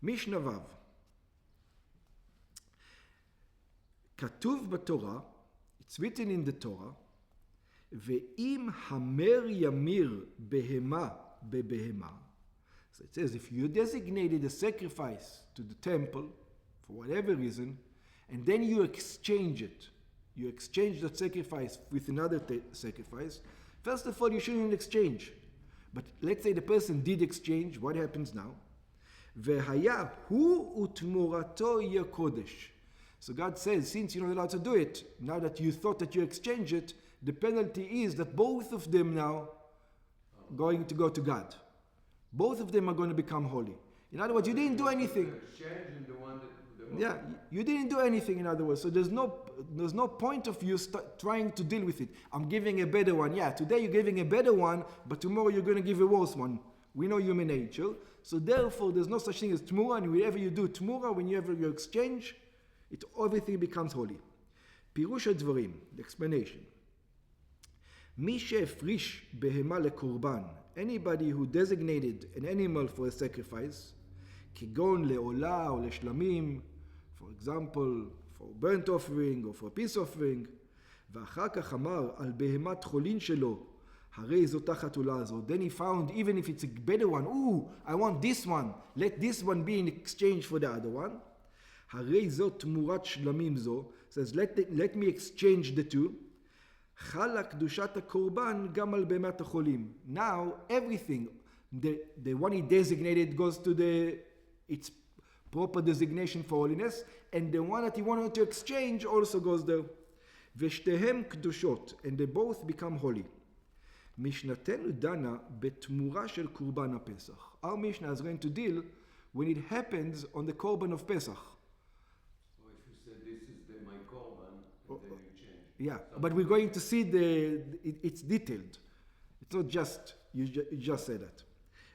Mishnah Vav. כתוב בתורה, it's written in the Torah, ואם המר ימיר בהמה בבהמה. So it says, if you designated a sacrifice to the temple, for whatever reason, and then you exchange it, you exchange that sacrifice with another sacrifice, first of all, you shouldn't exchange. But let's say the person did exchange, what happens now? והיה הוא ותמורתו יהיה קודש. So God says, since you're not allowed to do it, now that you thought that you exchanged it, the penalty is that both of them now going to go to God. Both of them are going to become holy. In other words, you didn't do anything. Yeah, you didn't do anything, in other words. So there's no point of you trying to deal with it. I'm giving a better one. Yeah, today you're giving a better one, but tomorrow you're going to give a worse one. We know human nature. So therefore, there's no such thing as tmura. And whenever you do tmura, whenever you exchange, everything becomes holy. פירוש הדברים, the explanation. מי שהפריש בהמה לקורבן, anybody who designated an animal for a sacrifice, כגון לעולה או לשלמים, for example, for burnt offering or for peace offering, ואחר כך אמר על בהמת חולין שלו, הרי זו תחת עולה הזו. Then he found, even if it's a better one, I want this one, let this one be in exchange for the other one. הרי זו תמורת שלמים זו, says let me exchange the two. חלה קדושת הקורבן גם על בהמת החולים. Now everything, the one he designated goes to its proper designation for holiness, and the one that he wanted to exchange also goes there. ושתיהם קדושות, and they both become holy. משנתנו דנה בתמורה של קורבן הפסח. Our Mishnah is going to deal when it happens on the korban of Pesach. So if you said this is my korban, and then you change. Yeah, but we're going to see it's detailed. It's not just, you just said that.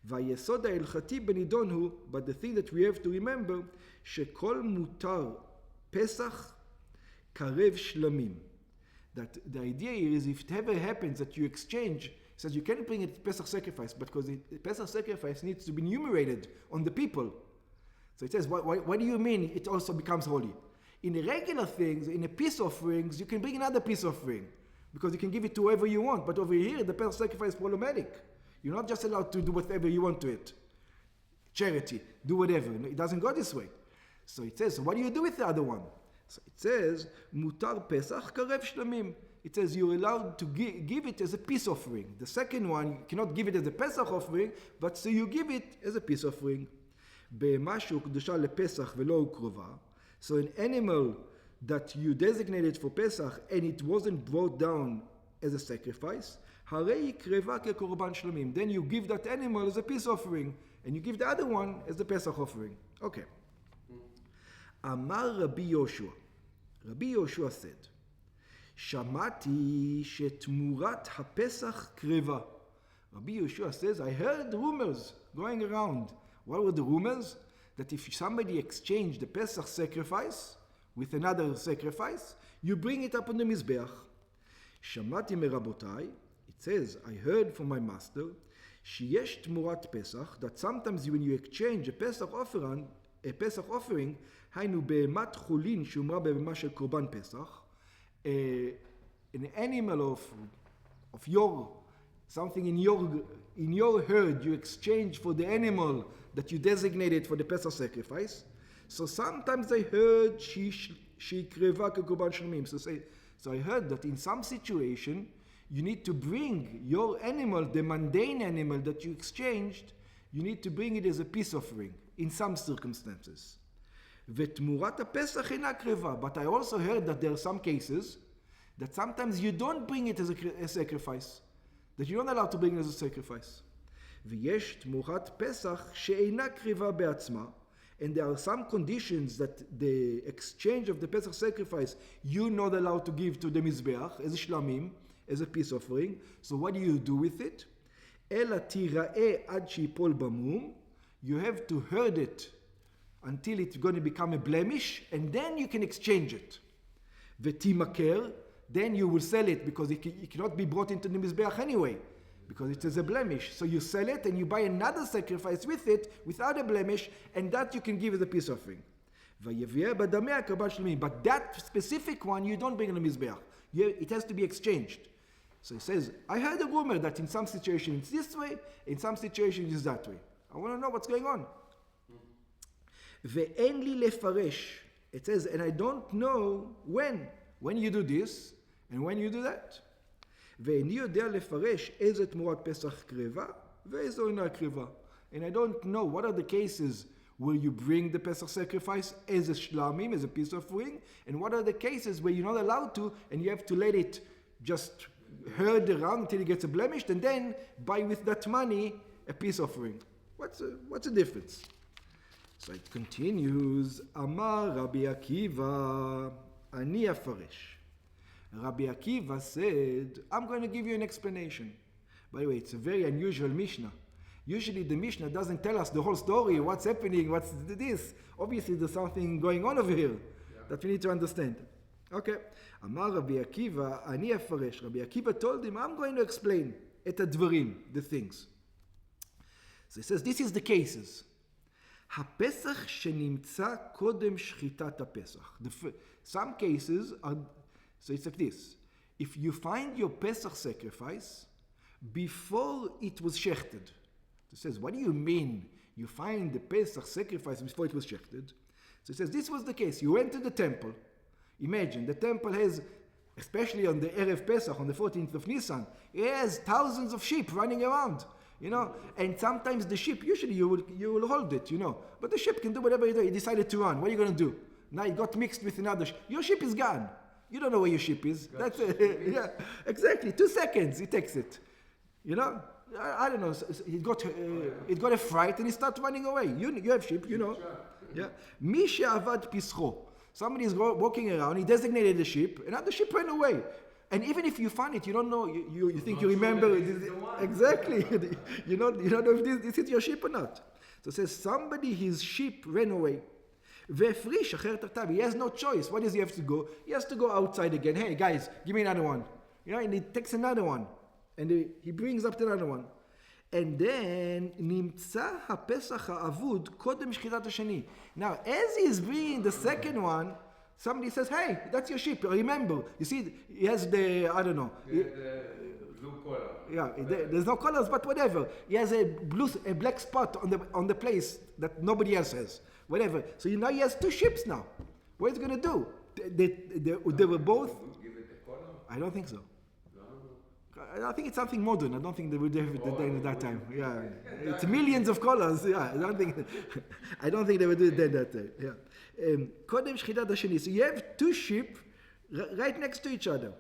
והיסוד ההלכתי בנידון הוא, but the thing that we have to remember, שכל מותר פסח קרב שלמים. That the idea is if it ever happens that you exchange, it says you can't bring it Pesach sacrifice because the Pesach sacrifice needs to be enumerated on the people. So it says, what do you mean it also becomes holy? In the regular things, in the peace offerings, you can bring another peace offering because you can give it to whoever you want. But over here, the Pesach sacrifice is problematic. You're not just allowed to do whatever you want to it. Charity, do whatever. It doesn't go this way. So it says, so what do you do with the other one? So it says, mutar pesach karev shlamim. It says you're allowed to give it as a peace offering. The second one, you cannot give it as a pesach offering, but so you give it as a peace offering. Be'mashu k'dusha lepesach velo ukrova. So an animal that you designated for Pesach and it wasn't brought down as a sacrifice, harei kreva kekorban shlamim. Then you give that animal as a peace offering, and you give the other one as the Pesach offering. Okay. Amar Rabbi Yoshua. Rabbi Yoshua said, Shamati shetmurat hapesach kreva. Rabbi Yoshua says, I heard rumors going around. What were the rumors? That if somebody exchanged the Pesach sacrifice with another sacrifice, you bring it up on the Mizbeach. Shamati merabotai. It says, I heard from my master, sheyesh tmurat Pesach, that sometimes when you exchange a Pesach offering, היינו בהמת חולין שאומרה בהמה של קורבן פסח, an animal of your, something in your herd you exchange for the animal that you designated for the Pesach sacrifice. So sometimes I heard she kreva k'korban shlamim. So I heard that in some situation you need to bring your animal, the mundane animal that you exchanged, you need to bring it as a peace offering in some circumstances. ותמורת הפסח אינה קרבה. But I also heard that there are some cases that sometimes you don't bring it as a sacrifice, that you're not allowed to bring it as a sacrifice. ויש תמורת פסח שאינה קרבה בעצמה, and there are some conditions that the exchange of the Pesach sacrifice you're not allowed to give to the Mizbeach as a shlamim, as a peace offering. So what do you do with it? אלא תיראה עד שיפול במום. You have to herd it until it's going to become a blemish, and then you can exchange it. ותימכר, then you will sell it because it cannot be brought into the Mizbeach anyway. because it is a blemish. So you sell it and you buy another sacrifice with it, without a blemish, and that you can give as a peace offering. But that specific one, you don't bring on the Mizbeach. It has to be exchanged. So he says, I heard a rumor that in some situations it's this way, in some situations it's that way. I want to know what's going on. Ve'en li lefaresh. It says, and I don't know when you do this and when you do that. ואיני יודע לפרש איזה תמורת פסח קרבה ואיזו אינה קרבה. And I don't know what are the cases where you bring the Pesach sacrifice as a shlamim, as a peace offering, and what are the cases where you're not allowed to and you have to let it just herd around until it gets blemished and then buy with that money a peace offering. What's the difference? So it continues, Amar Rabbi Akiva, Ani Afaresh. Rabbi Akiva said, I'm going to give you an explanation. By the way, it's a very unusual Mishnah. Usually the Mishnah doesn't tell us the whole story, what's happening, what's this. Obviously there's something going on over here that we need to understand. Okay. Amar Rabbi Akiva, Ani Afaresh. Rabbi Akiva told him, I'm going to explain et advarim, the things. So he says, this is the cases. הפסח שנמצא קודם שחיטת הפסח. Some cases are, so it's like this. If you find your Pesach sacrifice before it was shechted. It says, what do you mean you find the Pesach sacrifice before it was shechted? So it says, this was the case. You went to the temple. Imagine, the temple has, especially on the Erev Pesach, on the 14th of Nisan, it has thousands of sheep running around. You know, and sometimes the sheep, usually you will hold it, you know, but the sheep can do whatever it does. He decided to run. What are you going to do? Now it got mixed with another sheep. Your sheep is gone. You don't know where your sheep is. That's yeah, exactly. 2 seconds, he takes it. You know, I don't know. It got a fright and he started running away. You have sheep, you know. Yeah. Misha Avad Pischo. Somebody is walking around. He designated the sheep, and now the sheep ran away. And even if you find it, you don't know, you think you remember. Exactly. you don't know if this is your sheep or not. So it says, somebody, his sheep ran away. He has no choice. What does he have to go? He has to go outside again. Hey, guys, give me another one. You know, and he takes another one. And he brings up another one. And then, נמצא הפסח האבוד קודם שחיטת השני. Now, as he is bringing the second one, somebody says, hey, that's your sheep. Remember, you see, he has the, I don't know. The blue collar. Yeah, there's no colors, but whatever. He has a black spot on the place that nobody else has. Whatever. So now he has 2 ships now. What is he going to do? They were both. Give it a color? I don't think so. No. I think it's something modern. I don't think they would have it at that time. Yeah, it's millions of colors. Yeah, I don't think they would do it at that time. Yeah. קודם שחיטת השני. So you have 2 sheep right next to each other.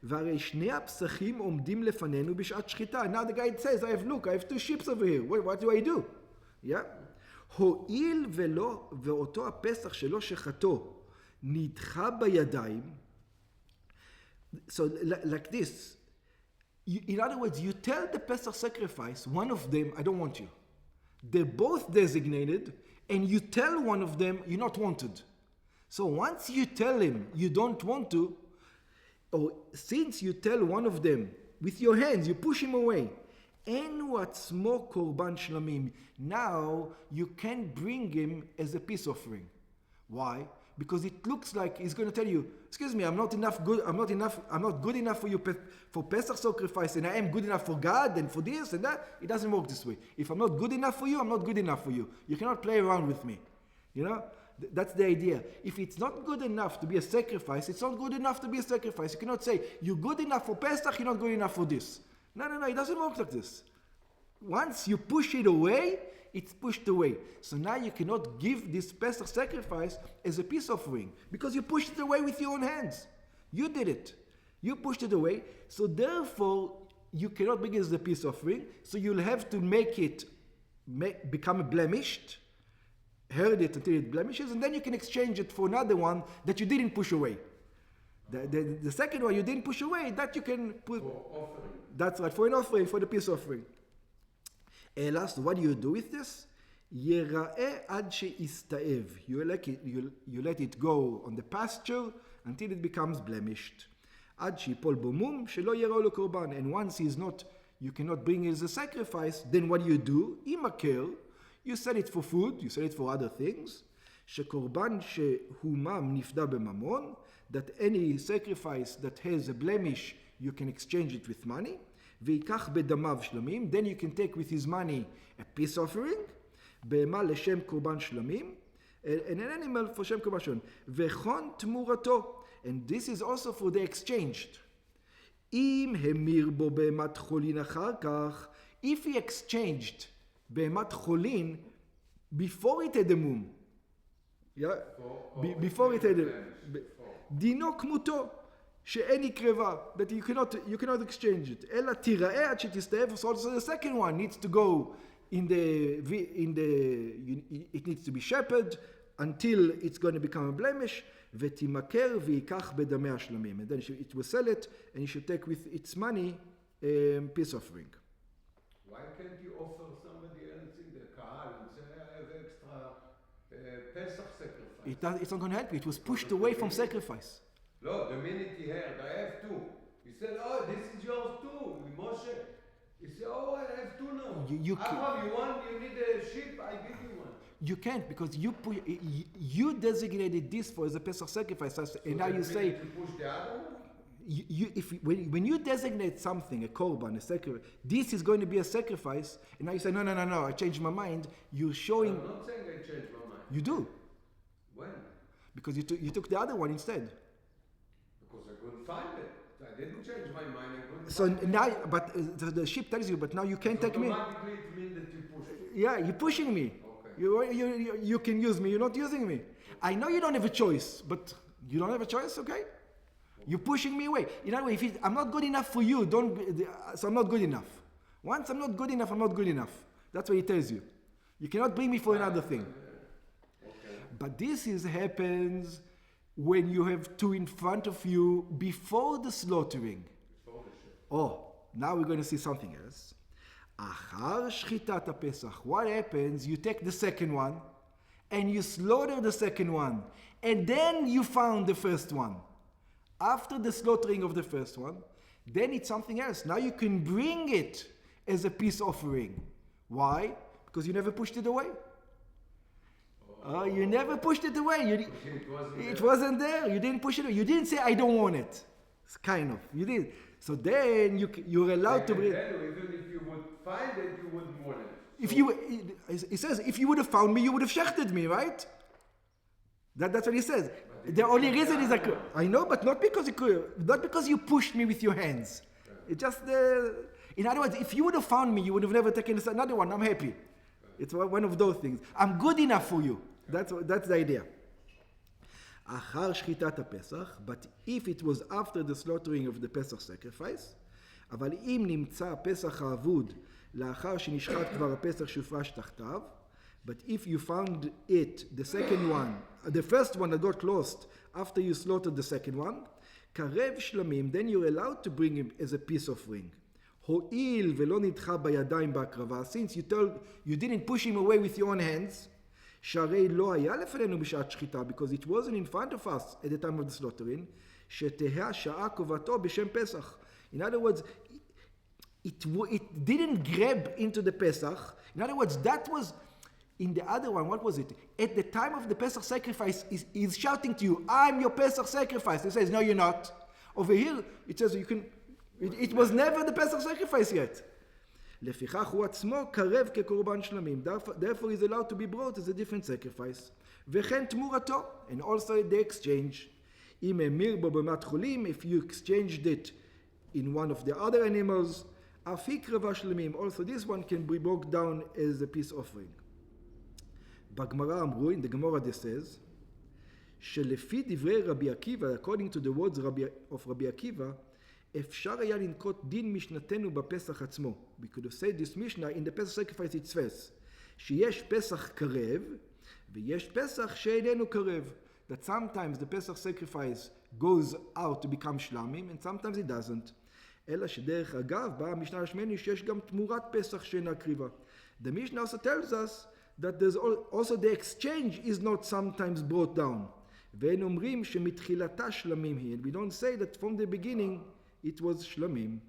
והרי שני הפסחים עומדים לפנינו בשעת שחיטה. Now the guy says, I have 2 sheep over here. What do I do? Yeah. הואיל ואותו הפסח שלו שחטו נדחה בידיים. So like this. In other words, you tell the Pesach sacrifice, one of them, I don't want you. They're both designated, and you tell one of them, you're not wanted. So once you tell him you don't want to, or since you tell one of them, with your hands, you push him away, אין הוא עצמו קורבן שלמים. Now, you can bring him as a peace offering. Why? Because it looks like he's going to tell you, excuse me, I'm not good enough for you for Pesach sacrifice, and I am good enough for God and for this and that. It doesn't work this way. If I'm not good enough for you, I'm not good enough for you. You cannot play around with me. You know? That's the idea. If it's not good enough to be a sacrifice, it's not good enough to be a sacrifice. You cannot say, you're good enough for Pesach, you're not good enough for this. No, it doesn't work like this. Once you push it away, it's pushed away. So now you cannot give this Pesach sacrifice as a peace offering because you pushed it away with your own hands. You did it. You pushed it away. So therefore, you cannot bring it as a peace offering. So you'll have to make it become blemished, herd it until it blemishes, and then you can exchange it for another one that you didn't push away. The second one you didn't push away, that you can put. For offering. That's right, for an offering, for the peace offering. Last, what do you do with this? יראה עד שיסתאב. You let it go on the pasture until it becomes blemished. עד שיפול בו מום, שלא יראו לו קורבן. And once he's not you cannot bring it as a sacrifice, then what do? Imakel, you sell it for food, you sell it for other things. שקורבן שהומם נפדה בממון, that any sacrifice that has a blemish, you can exchange it with money. ויקח בדמיו שלמים, then you can take with his money a peace offering, בהמה לשם קורבן שלמים, and an animal for שם קורבן שלמים. וכון תמורתו, and this is also for the exchanged. אם המיר בו בהמת חולין אחר כך, if he exchanged בהמת חולין before it had a mum, yeah? Before it had a... דינו כמותו, שאין יקרבה, that you cannot exchange it. אלא תיראה עד שתסתאב, so the second one needs to go it needs to be shepherded until it's going to become a blemish, ותימכר ויקח בדמי השלמים. And then it will sell it, and you should take with its money peace offering. Why can't you offer somebody else in the kahal and say, I have extra pesach sacrifice? It's not going to help you. It was pushed away from sacrifice. No, the minute he heard, I have two. He said, oh, this is yours too, Moshe. He said, oh, I have two now. You need a sheep, I give you one. You can't, because you designated this for as a Pesach sacrifice, and now you say... You push the other one? When you designate something, a korban, a sacrifice, this is going to be a sacrifice, and now you say, no, I changed my mind, you're showing... I'm not saying I changed my mind. You do. When? Because you took the other one instead. Because I couldn't find it. I didn't change my mind, I couldn't find it. Now, but the sheep tells you, but now you can't take me. Automatically it means that you push me. Yeah, you're pushing me. Okay. You can use me, you're not using me. I know you don't have a choice, but you don't have a choice, okay? You're pushing me away. In other words, I'm not good enough for you, so I'm not good enough. Once I'm not good enough, I'm not good enough. That's what he tells you. You cannot bring me for another thing. Okay. But this happens when you have two in front of you before the slaughtering. Before the sheep. Oh, now we're going to see something else. אחר שחיטת הפסח, what happens? You take the second one and you slaughter the second one, and then you found the first one. After the slaughtering of the first one, then it's something else. Now you can bring it as a peace offering. Why? Because you never pushed it away. You never pushed it away. It wasn't there. You didn't push it away. You didn't say, I don't want it. It's kind of. You did. So then you're allowed to bring it. Even if you would find it, you wouldn't want it. It says, if you would have found me, you would have shechted me, right? That's what he says. The only reason is I know, but not because you pushed me with your hands. It just, in other words, if you would have found me, you would have never taken another one. I'm happy. It's one of those things. I'm good enough for you. That's the idea. אחר שחיטת הפסח, but if it was after the slaughtering of the Pesach sacrifice, אבל אם נמצא הפסח האבוד לאחר שנשחט כבר הפסח שהופרש תחתיו, but if you found it, the second one, the first one that got lost after you slaughtered the second one, קרב שלמים, then you're allowed to bring him as a peace offering. הואיל ולא נדחה בידיים בהקרבה, since you didn't push him away with your own hands, שהרי לא היה לפנינו בשעת שחיטה, because it wasn't in front of us at the time of the slaughtering, שתהה שעה קובעתו בשם פסח. In other words, it didn't grab into the Pesach. In other words, that was, in the other one, what was it? At the time of the Pesach sacrifice, he's shouting to you, I'm your Pesach sacrifice. He says, no, you're not. Over here, it says, it was never the Pesach sacrifice yet. לפיכך הוא עצמו קרב כקורבן שלמים. Therefore is allowed to be brought as a different sacrifice. וכן תמורתו, and also the exchange. אם המיר בו במת חולים, if you exchanged it in one of the other animals, אף היא קרבה שלמים. Also this one can be broken down as a peace offering. בגמרא אמרו, in the Gemara this says, שלפי דברי רבי עקיבא, according to the words of רבי עקיבא, אפשר היה לנקוט דין משנתנו בפסח עצמו. We could have said this Mishnah in the Pesach sacrifice itself. שיש פסח קרב, ויש פסח שאיננו קרב. That sometimes the Pesach sacrifice goes out to become shlamim, and sometimes it doesn't. אלא שדרך אגב, באה המשנה השמני שיש גם תמורת פסח שאינה קריבה. The Mishnah also tells us that there's also the exchange is not sometimes brought down. ואין אומרים שמתחילתה שלמים היא. And we don't say that from the beginning it was shlamim.